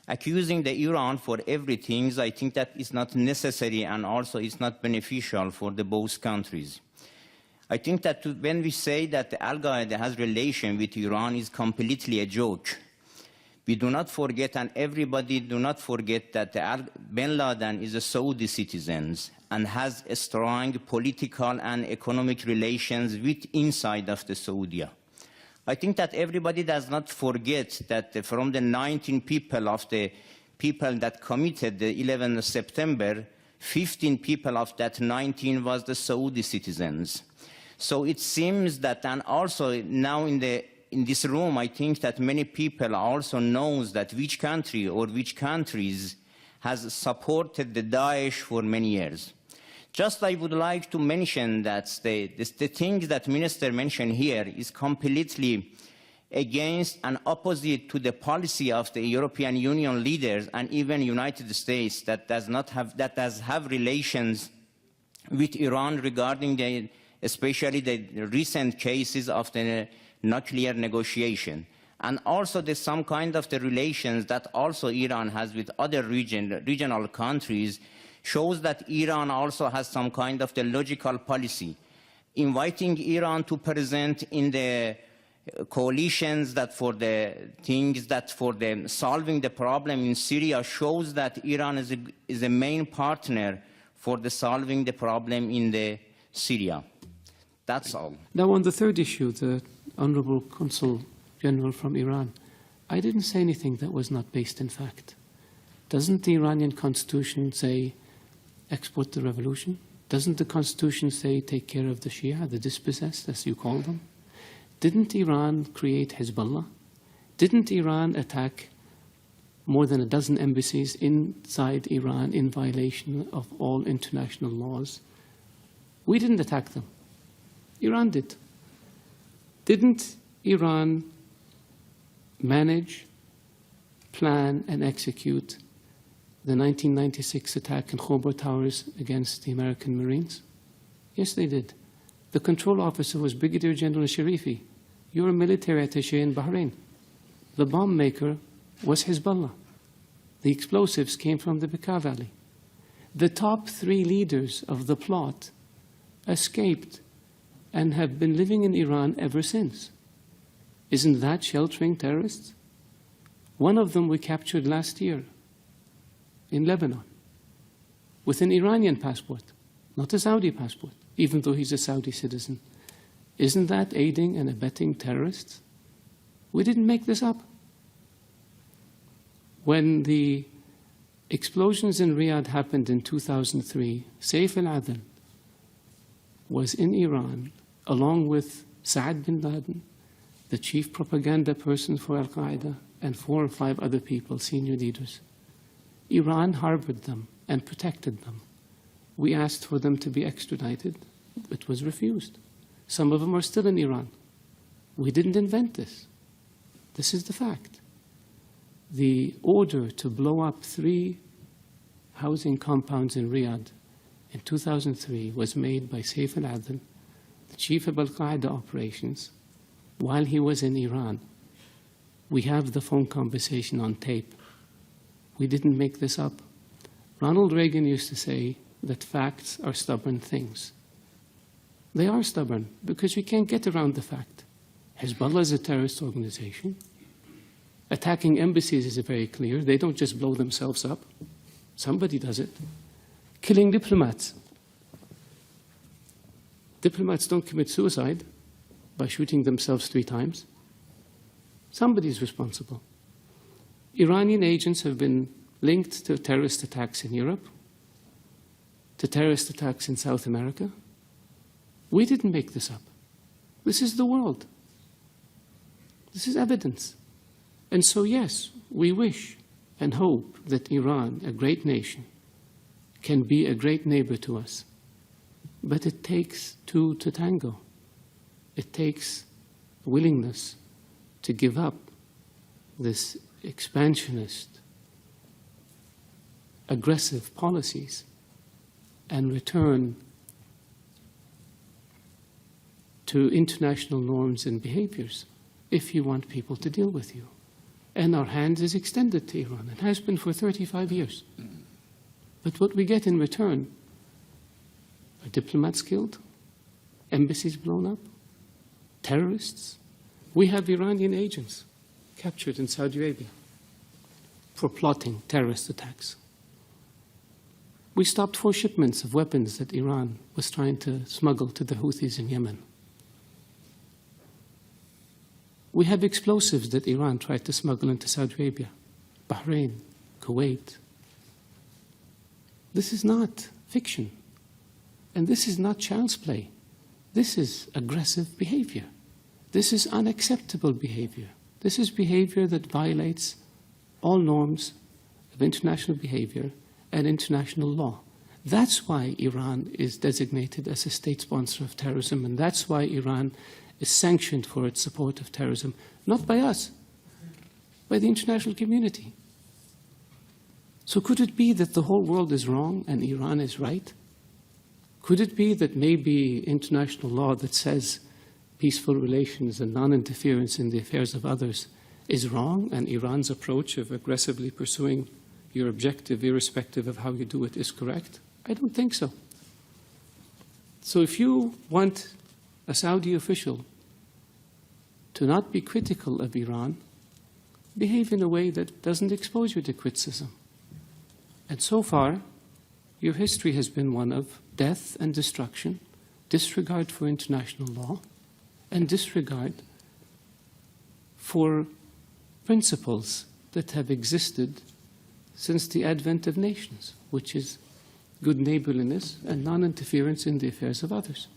Accusing the Iran for everything, I think that is not necessary and also is not beneficial for the both countries. I think that when we say that Al-Qaeda has relation with Iran is completely a joke. We do not forget, and everybody do not forget, that bin Laden is a Saudi citizen and has a strong political and economic relations with inside of the Saudi. I think that everybody does not forget that from the 19 people of the people that committed the 11th of September, 15 people of that 19 was the Saudi citizens. So it seems that, and also now in this room, I think that many people also knows that which country or which countries has supported the Daesh for many years. Just I would like to mention that the things that Minister mentioned here is completely against and opposite to the policy of the European Union leaders and even United States that does have relations with Iran regarding especially the recent cases of the nuclear negotiation. And also there's some kind of the relations that also Iran has with other regional countries shows that Iran also has some kind of the logical policy. Inviting Iran to present in the coalitions that for the things that for them solving the problem in Syria shows that Iran is a main partner for the solving the problem in the Syria. That's all. Now on the third issue, the Honorable Consul General from Iran, I didn't say anything that was not based in fact. Doesn't the Iranian constitution say export the revolution? Doesn't the constitution say take care of the Shia, the dispossessed, as you call them? Didn't Iran create Hezbollah? Didn't Iran attack more than a dozen embassies inside Iran in violation of all international laws? We didn't attack them. Iran did. Didn't Iran manage, plan, and execute the 1996 attack in Khobar Towers against the American Marines? Yes, they did. The control officer was Brigadier General Sharifi. You're a military attaché in Bahrain. The bomb maker was Hezbollah. The explosives came from the Bekaa Valley. The top 3 leaders of the plot escaped and have been living in Iran ever since. Isn't that sheltering terrorists? One of them we captured last year in Lebanon with an Iranian passport, not a Saudi passport, even though he's a Saudi citizen. Isn't that aiding and abetting terrorists? We didn't make this up. When the explosions in Riyadh happened in 2003, Saif al-Adl was in Iran along with Saad bin Laden, the chief propaganda person for Al-Qaeda, and 4 or 5 other people, senior leaders. Iran harbored them and protected them. We asked for them to be extradited. It was refused. Some of them are still in Iran. We didn't invent this. This is the fact. The order to blow up 3 housing compounds in Riyadh in 2003 was made by Saif al-Adl, the chief of Al-Qaeda operations, while he was in Iran. We have the phone conversation on tape. We didn't make this up. Ronald Reagan used to say that facts are stubborn things. They are stubborn because you can't get around the fact. Hezbollah is a terrorist organization. Attacking embassies is very clear. They don't just blow themselves up. Somebody does it. Killing diplomats. Diplomats don't commit suicide by shooting themselves 3 times. Somebody is responsible. Iranian agents have been linked to terrorist attacks in Europe, to terrorist attacks in South America. We didn't make this up. This is the world. This is evidence. And so, yes, we wish and hope that Iran, a great nation, can be a great neighbor to us. But it takes 2 to tango. It takes willingness to give up this expansionist, aggressive policies and return to international norms and behaviors if you want people to deal with you. And our hand is extended to Iran. It has been for 35 years. But what we get in return are diplomats killed, embassies blown up, terrorists. We have Iranian agents captured in Saudi Arabia for plotting terrorist attacks. We stopped 4 shipments of weapons that Iran was trying to smuggle to the Houthis in Yemen. We have explosives that Iran tried to smuggle into Saudi Arabia, Bahrain, Kuwait. This is not fiction. And this is not child's play. This is aggressive behavior. This is unacceptable behavior. This is behavior that violates all norms of international behavior and international law. That's why Iran is designated as a state sponsor of terrorism, and that's why Iran is sanctioned for its support of terrorism, not by us, by the international community. So could it be that the whole world is wrong and Iran is right? Could it be that maybe international law that says peaceful relations and non-interference in the affairs of others is wrong, and Iran's approach of aggressively pursuing your objective, irrespective of how you do it, is correct? I don't think so. So if you want a Saudi official to not be critical of Iran, behave in a way that doesn't expose you to criticism. And so far, your history has been one of death and destruction, disregard for international law, and disregard for principles that have existed since the advent of nations, which is good neighborliness and non-interference in the affairs of others.